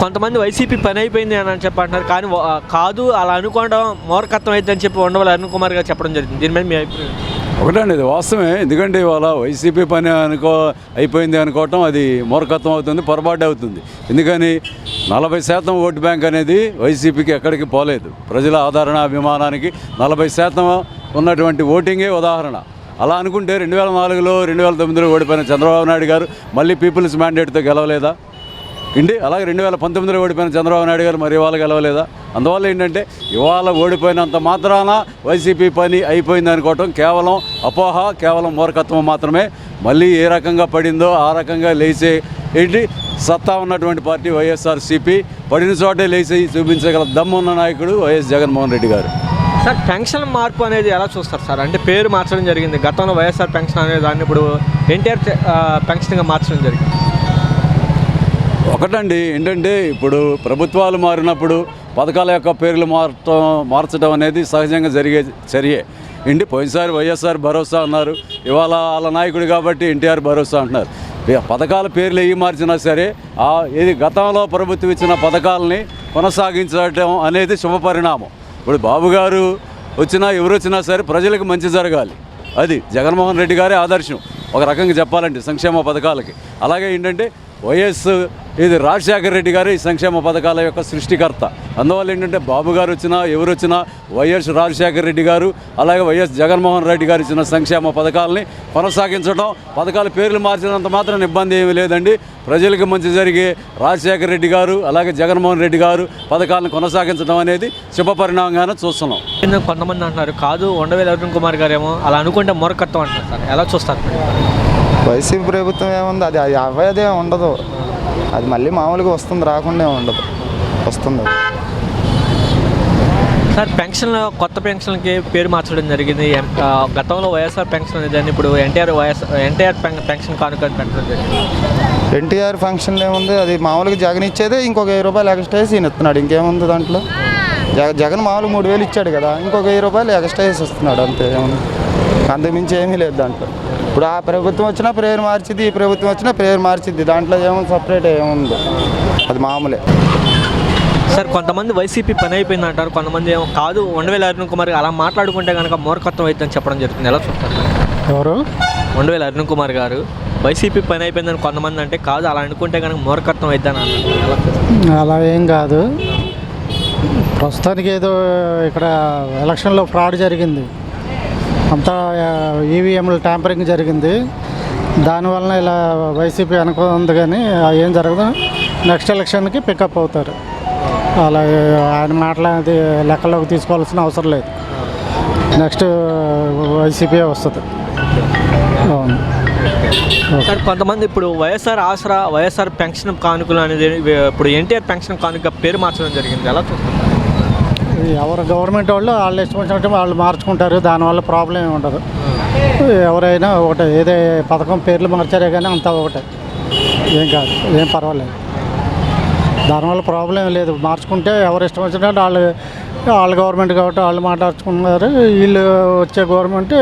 కొంతమంది వైసీపీ పని అయిపోయింది అని చెప్పి అంటున్నారు, కానీ కాదు అలా అనుకోవడం మూర్ఖత్వం అయిద్దని చెప్పి ఉండవల్లి అరుణ్ కుమార్ గారు చెప్పడం జరిగింది. దీని మీద మీ అభిప్రాయం? ఒకటండి, ఇది వాస్తవమే. ఎందుకంటే ఇవాళ వైసీపీ పని అయిపోయింది అనుకోవటం అది మూర్ఖత్వం అవుతుంది, పొరపాటు అవుతుంది. ఎందుకని 40% ఓటు బ్యాంక్ అనేది వైసీపీకి ఎక్కడికి పోలేదు. ప్రజల ఆదరణ అభిమానానికి 40% ఉన్నటువంటి ఓటింగే ఉదాహరణ. అలా అనుకుంటే 2004లో 2009లో ఓడిపోయిన చంద్రబాబు నాయుడు గారు మళ్ళీ పీపుల్స్ మ్యాండేట్తో గెలవలేదా ఇండి? అలాగే 2019లో ఓడిపోయిన చంద్రబాబు నాయుడు గారు మరి ఇవాళ గెలవలేదా? అందువల్ల ఏంటంటే ఇవాళ ఓడిపోయినంత మాత్రాన వైసీపీ పని అయిపోయింది అనుకోవటం కేవలం అపోహ, కేవలం మూర్ఖత్వం మాత్రమే. మళ్ళీ ఏ రకంగా పడిందో ఆ రకంగా లేచే ఏంటి సత్తా ఉన్నటువంటి పార్టీ వైఎస్ఆర్సీపీ. పడిన చోటే లేచి చూపించగల దమ్మున్న నాయకుడు వైఎస్ జగన్మోహన్ రెడ్డి గారు. సార్, పెన్షన్ మార్పు అనేది ఎలా చూస్తారు సార్? అంటే పేరు మార్చడం జరిగింది. గతంలో వైఎస్ఆర్ పెన్షన్ అనే దాన్ని ఇప్పుడు ఎన్టీఆర్ పెన్షన్గా మార్చడం జరిగింది. ఒకటండి, ఏంటంటే ఇప్పుడు ప్రభుత్వాలు మారినప్పుడు పథకాల యొక్క పేర్లు మార్చడం అనేది సహజంగా జరిగే చర్యే. పోయినసారి వైఎస్ఆర్ భరోసా అన్నారు, ఇవాళ వాళ్ళ నాయకుడు కాబట్టి ఎన్టీఆర్ భరోసా అంటున్నారు. పథకాల పేర్లు ఏ మార్చినా సరే ఇది గతంలో ప్రభుత్వం ఇచ్చిన పథకాలని కొనసాగించడం అనేది శుభపరిణామం. ఇప్పుడు బాబు గారు వచ్చినా ఎవరు వచ్చినా సరే ప్రజలకు మంచి జరగాలి. అది జగన్మోహన్ రెడ్డి గారే ఆదర్శం ఒక రకంగా చెప్పాలంటే సంక్షేమ పథకాలకి. అలాగే ఏంటంటే రాజశేఖర రెడ్డి గారు ఈ సంక్షేమ పథకాల యొక్క సృష్టికర్త. అందువల్ల ఏంటంటే బాబు గారు వచ్చినా ఎవరు వచ్చినా వైఎస్ రాజశేఖర రెడ్డి గారు అలాగే వైఎస్ జగన్మోహన్ రెడ్డి గారు ఇచ్చిన సంక్షేమ పథకాలని కొనసాగించడం, పథకాల పేర్లు మార్చినంత మాత్రం ఇబ్బంది ఏమీ లేదండి. ప్రజలకు మంచి జరిగే రాజశేఖర రెడ్డి గారు అలాగే జగన్మోహన్ రెడ్డి గారు పథకాలను కొనసాగించడం అనేది శుభపరిణామంగానే చూస్తున్నాం. కొంతమంది అంటున్నారు కాదు ఉండవల్లి అరుణ్ కుమార్ గారు ఏమో అలా అనుకుంటే మూర్ఖత్వం అంటారు సార్, ఎలా చూస్తారు? వైసీపీ ప్రభుత్వం ఏముంది, అది అవ్వదే ఉండదు. అది మళ్ళీ మామూలుగా వస్తుంది, రాకుండా ఉండదు, వస్తుంది. సార్, కొత్త పెన్షన్కి పేరు మార్చడం జరిగింది. గతంలో వైఎస్ఆర్ పెన్షన్ అనేది ఇప్పుడు ఎన్టీఆర్ పెన్షన్ కానుక పెట్టడం జరిగింది. ఎన్టీఆర్ ఫంక్షన్లో ఏముంది, అది మామూలుగా జగన్ ఇచ్చేదే ఇంకొక 1000 రూపాయలు ఎక్స్ట్రా వేసి ఇస్తున్నాడు. ఇంకేముంది దాంట్లో? జగన్ మామూలుగా 3000 ఇచ్చాడు కదా, ఇంకొక 1000 రూపాయలు ఎక్స్ట్రా వేసి ఇస్తున్నాడు, అంతే. ఏముంది, అంతకుమించి ఏమీ లేదు దాంట్లో. ఇప్పుడు ఆ ప్రభుత్వం వచ్చినా ప్రేయర్ మార్చిద్ది, ఈ ప్రభుత్వం వచ్చినా ప్రేయర్ మార్చిద్ది, దాంట్లో ఏముంది సపరేట్ ఏముంది, అది మామూలే. సార్, కొంతమంది వైసీపీ పని అయిపోయింది అంటారు, కొంతమంది ఏమో కాదు ఉండవల్లి అరుణ్ కుమార్ అలా మాట్లాడుకుంటే కనుక మూర్ఖత్వం అవుతుందని చెప్పడం జరుగుతుంది. ఎలా చూస్తారు? ఎవరు? ఉండవల్లి అరుణ్ కుమార్ గారు వైసీపీ పని అయిపోయిందని కొంతమంది అంటే కాదు అలా అనుకుంటే కనుక మూర్ఖత్వం అవుతుందని అన్నారు. అలా ఏం కాదు. ప్రస్తుతానికి ఏదో ఇక్కడ ఎలక్షన్లో ఫ్రాడ్ జరిగింది, అంతా ఈవీఎంలు ట్యాంపరింగ్ జరిగింది. దానివల్ల ఇలా వైసీపీ అనుకుంది, కానీ ఏం జరగదు. నెక్స్ట్ ఎలక్షన్కి పికప్ అవుతారు. అలా ఆయన మాట్లాడేది లెక్కలోకి తీసుకోవాల్సిన అవసరం లేదు. నెక్స్ట్ వైసీపీ వస్తుంది. అవును సార్, కొంతమంది ఇప్పుడు వైఎస్ఆర్ ఆసరా, వైఎస్ఆర్ పెన్షన్ కానుకలు అనేది ఇప్పుడు ఎన్టీఆర్ పెన్షన్ కానుక పేరు మార్చడం జరిగింది. ఎలా చూస్తారు? ఎవరు గవర్నమెంట్ వాళ్ళు ఇష్టం వచ్చినట్టు వాళ్ళు మార్చుకుంటారు, దానివల్ల ప్రాబ్లం ఏమి ఉండదు. ఎవరైనా ఒకటే, ఏదే పథకం పేర్లు మార్చారే కానీ అంతా ఒకటే, ఏం కాదు, ఏం పర్వాలేదు. దానివల్ల ప్రాబ్లం ఏం లేదు. మార్చుకుంటే ఎవరు ఇష్టం వచ్చినట్టు వాళ్ళు గవర్నమెంట్ కాబట్టి వాళ్ళు మాట్లాడుకున్నారు. వీళ్ళు వచ్చే గవర్నమెంట్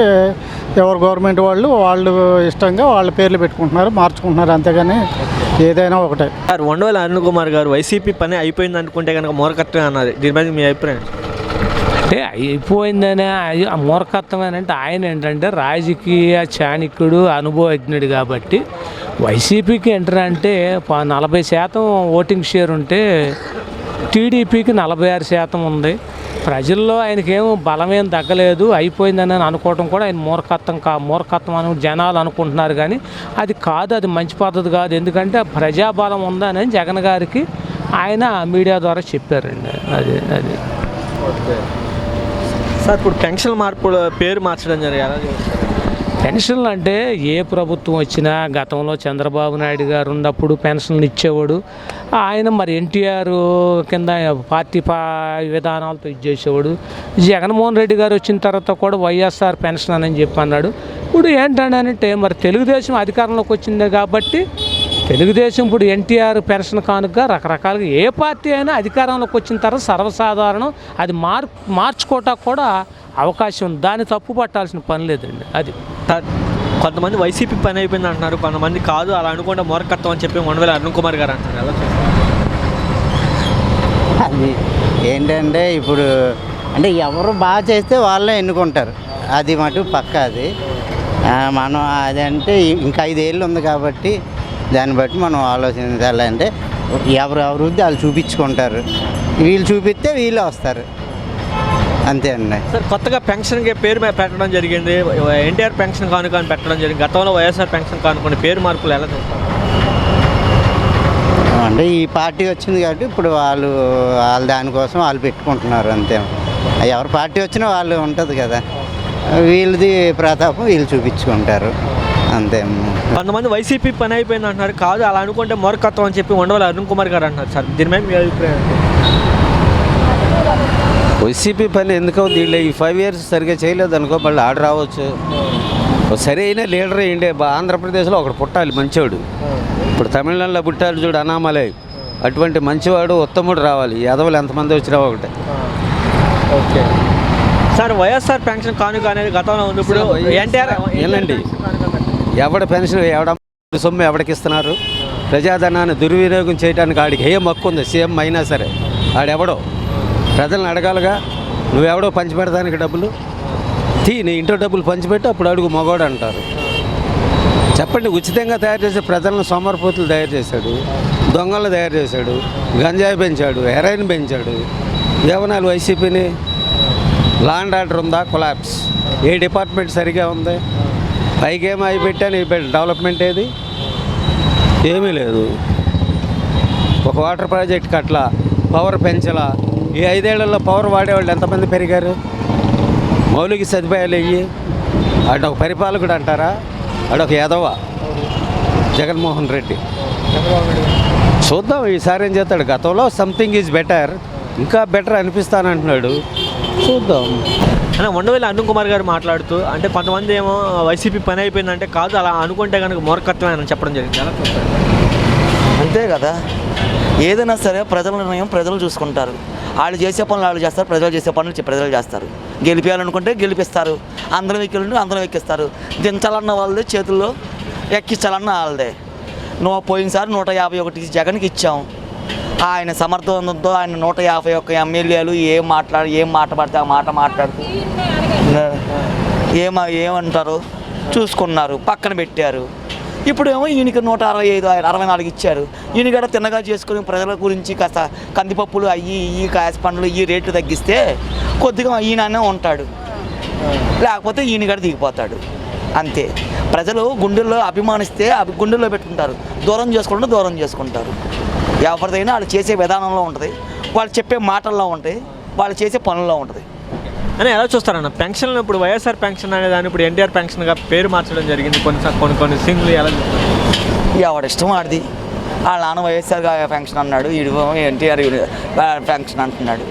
ఎవరు గవర్నమెంట్ వాళ్ళు ఇష్టంగా వాళ్ళ పేర్లు పెట్టుకుంటున్నారు, మార్చుకుంటున్నారు, అంతేగాని ఏదైనా ఒకటే. సార్, ఉండవల్లి అరుణ్ కుమార్ గారు వైసీపీ పని అయిపోయింది అనుకుంటే కనుక మూర్ఖత్వం అన్నది, దీని మీద మీ అభిప్రాయం? అంటే అయిపోయిందనే మూర్ఖత్వం అని అంటే ఆయన ఏంటంటే రాజకీయ చాణక్యుడు, అనుభవజ్ఞుడు కాబట్టి వైసీపీకి ఎంటర్ అంటే 40% ఓటింగ్ షేర్ ఉంటే టీడీపీకి 46% ఉంది. ప్రజల్లో ఆయనకేమో బలమేం తగ్గలేదు, అయిపోయిందని అనుకోవడం కూడా ఆయన మూర్ఖత్వం అని జనాలు అనుకుంటున్నారు. కానీ అది కాదు, అది మంచి పద్ధతి కాదు. ఎందుకంటే ప్రజాబలం ఉందని జగన్ గారికి ఆయన మీడియా ద్వారా చెప్పారండి. అది సార్, ఇప్పుడు పెన్షన్ మార్పు పేరు మార్చడం జరిగింది. పెన్షన్లు అంటే ఏ ప్రభుత్వం వచ్చినా గతంలో చంద్రబాబు నాయుడు గారు ఉన్నప్పుడు పెన్షన్లు ఇచ్చేవాడు. ఆయన మరి ఎన్టీఆర్ కింద పార్టీ విధానాలతో ఇచ్చేసేవాడు. జగన్మోహన్ రెడ్డి గారు వచ్చిన తర్వాత కూడా వైఎస్ఆర్ పెన్షన్ అని చెప్పి అన్నాడు. ఇప్పుడు ఏంటంటే మరి తెలుగుదేశం అధికారంలోకి వచ్చింది కాబట్టి తెలుగుదేశం ఇప్పుడు ఎన్టీఆర్ పెన్షన్ కానుక రకరకాలుగా ఏ పార్టీ అయినా అధికారంలోకి వచ్చిన తర్వాత సర్వసాధారణం అది మార్చుకోవటానికి కూడా అవకాశం ఉంది. దాన్ని తప్పు పట్టాల్సిన పని లేదండి. అది కొంతమంది వైసీపీ పని అయిపోయింది అంటున్నారు, కొంతమంది కాదు అలా అనుకుంటే మూర్ఖత్వం అని చెప్పి ఉండవల్లి అరుణ్ కుమార్ గారు అంటున్నారు. అది ఏంటంటే ఇప్పుడు అంటే ఎవరు బాగా చేస్తే వాళ్ళే ఎన్నుకుంటారు, అది మటు పక్క. అది మనం అదంటే ఇంకా 5 ఏళ్ళు ఉంది కాబట్టి దాన్ని బట్టి మనం ఆలోచించాలంటే ఎవరు అభివృద్ధి వాళ్ళు చూపించుకుంటారు, వీళ్ళు చూపిస్తే వీళ్ళే వస్తారు, అంతే అండి. సార్ కొత్తగా పెన్షన్కి పేరు పెట్టడం జరిగింది, ఎన్టీఆర్ పెన్షన్ కానుక అని పెట్టడం జరిగింది. గతంలో వైఎస్ఆర్ పెన్షన్ కానుకొని పేరు మార్పులు ఎలా చూస్తారు? అంటే ఈ పార్టీ వచ్చింది కాబట్టి ఇప్పుడు వాళ్ళు దానికోసం వాళ్ళు పెట్టుకుంటున్నారు, అంతే. ఎవరి పార్టీ వచ్చినా వాళ్ళు ఉంటుంది కదా, వీళ్ళది ప్రతాపం వీళ్ళు చూపించుకుంటారు, అంతే. కొంతమంది వైసీపీ పని అయిపోయింది అంటున్నారు, కాదు అలా అనుకుంటే మూర్ఖత్వం అని చెప్పి ఉండవల్లి అరుణ్ కుమార్ గారు అంటున్నారు. సార్ దీని మీద మీ అభిప్రాయం? వైసీపీ పని ఎందుకవుతుంది? వీళ్ళు ఈ 5 years సరిగ్గా చేయలేదు అనుకో, మళ్ళీ ఆడ రావచ్చు. సరైన లీడర్ ఏంటి? ఆంధ్రప్రదేశ్లో ఒకడు పుట్టాలి మంచివాడు. ఇప్పుడు తమిళనాడులో పుట్టాలి చూడు, అనామలై, అటువంటి మంచివాడు ఉత్తముడు రావాలి. యాదవులు ఎంతమంది వచ్చినా ఒకటే. ఓకే సార్, వైఎస్ఆర్ పెన్షన్ కానుక అనేది గతంలో ఉంది, ఇప్పుడు ఎన్టీఆర్ ఏనండి, ఎవడ పెన్షన్ ఎవడ సొమ్ము ఎవడికి ఇస్తున్నారు? ప్రజాధనాన్ని దుర్వినియోగం చేయడానికి ఆడికి ఏం హక్కు ఉంది? సీఎం అయినా సరే ఆడెవడో ప్రజలను అడగాలిగా. నువ్వెవడో పంచిపెడతానికి డబ్బులు నీ ఇంట్లో డబ్బులు పంచిపెట్టి అప్పుడు అడుగు మగోడు అంటారు. చెప్పండి, ఉచితంగా తయారు చేసే ప్రజలను సోమరిపోతులు తయారు చేశాడు, దొంగలను తయారు చేశాడు, గంజాయి పెంచాడు, హెరాయిన్ పెంచాడు. ఏమనాలి వైసీపీని? లా అండ్ ఆర్డర్ ఉందా? కొలాప్స్. ఏ డిపార్ట్మెంట్ సరిగా ఉంది? పైకేమో అవి పెట్టాను, డెవలప్మెంట్ ఏది? ఏమీ లేదు. ఒక వాటర్ ప్రాజెక్ట్ కట్ల, పవర్ పెంచలా. ఈ 5 ఏళ్లలో పవర్ వాడేవాళ్ళు ఎంతమంది పెరిగారు? మౌలిక సదుపాయాలు అయ్యి ఆడొక పరిపాలకుడు అంటారా? ఆడొక యాదవ జగన్మోహన్ రెడ్డి. చూద్దాం ఈసారి ఏం చేస్తాడు. గతంలో సంథింగ్ ఈజ్ బెటర్, ఇంకా బెటర్ అనిపిస్తానంటున్నాడు, చూద్దాం. అంటే ఉండవల్లి అరుణ్ కుమార్ గారు మాట్లాడుతూ, అంటే కొంతమంది ఏమో వైసీపీ పని అయిపోయిందంటే, కాదు అలా అనుకుంటే కనుక మూర్ఖత్వమే అని చెప్పడం జరిగింది. ఎలా చూస్తారు? అంతే కదా, ఏదైనా సరే ప్రజల నిర్ణయం ప్రజలు చూసుకుంటారు. వాళ్ళు చేసే పనులు వాళ్ళు చేస్తారు, ప్రజలు చేసే పనులు ప్రజలు చేస్తారు. గెలిపించాలనుకుంటే గెలిపిస్తారు, అందరం ఎక్కింటే అందరం ఎక్కిస్తారు. దించాలన్న వాళ్ళదే చేతుల్లో, ఎక్కించాలన్న వాళ్ళదే. పోయినసారి 151 జగన్కి ఇచ్చాం. ఆయన సమర్థవంతంతో ఆయన 151 ఎమ్మెల్యేలు ఏం మాట పడితే ఆ మాట మాట్లాడుతూ ఏమంటారు చూసుకున్నారు, పక్కన పెట్టారు. ఇప్పుడేమో ఈయనకి 165, 64 ఇచ్చారు. ఈయన కూడా తిన్నగా చేసుకుని ప్రజల గురించి కాస్త కందిపప్పులు అయ్యి కాయ పండ్లు ఈ రేట్లు తగ్గిస్తే కొద్దిగా ఈయననే ఉంటాడు, లేకపోతే ఈయన కూడా దిగిపోతాడు, అంతే. ప్రజలు గుండెల్లో అభిమానిస్తే గుండెల్లో పెట్టుకుంటారు, దూరం చేసుకుంటారు. ఎవరిదైనా వాళ్ళు చేసే విధానంలో ఉంటుంది, వాళ్ళు చెప్పే మాటల్లో ఉంటాయి, వాళ్ళు చేసే పనుల్లో ఉంటుంది. అని ఎలా చూస్తారన్న పెన్షన్? ఇప్పుడు వైఎస్ఆర్ పెన్షన్ అనే దాన్ని ఇప్పుడు ఎన్టీఆర్ పెన్షన్గా పేరు మార్చడం జరిగింది. కొన్ని సింగ్లు ఎలా చూస్తారు? ఎవడిష్టం ఆడిది. వాళ్ళ నాన్న వైఎస్ఆర్ పెన్షన్ అన్నాడు, వీడు ఎన్టీఆర్ పెన్షన్ అంటున్నాడు.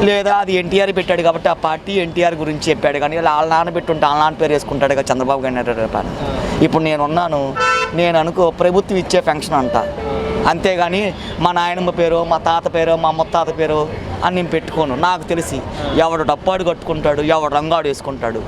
లేదా అది ఎన్టీఆర్ పెట్టాడు కాబట్టి ఆ పార్టీ ఎన్టీఆర్ గురించి చెప్పాడు, కానీ వాళ్ళ నాన్న పెట్టుంటే వాళ్ళ నాన్న పేరు వేసుకుంటాడు కదా చంద్రబాబు గారు. ఇప్పుడు నేను అనుకో ప్రభుత్వం ఇచ్చే పెన్షన్ అంట, అంతేగాని మా నాయనమ్మ పేరు, మా తాత పేరు, మా ముత్తాత పేరు అని నేను పెట్టుకోను. నాకు తెలిసి ఎవడు డప్పాడు కట్టుకుంటాడు, ఎవడు రంగాడు వేసుకుంటాడు.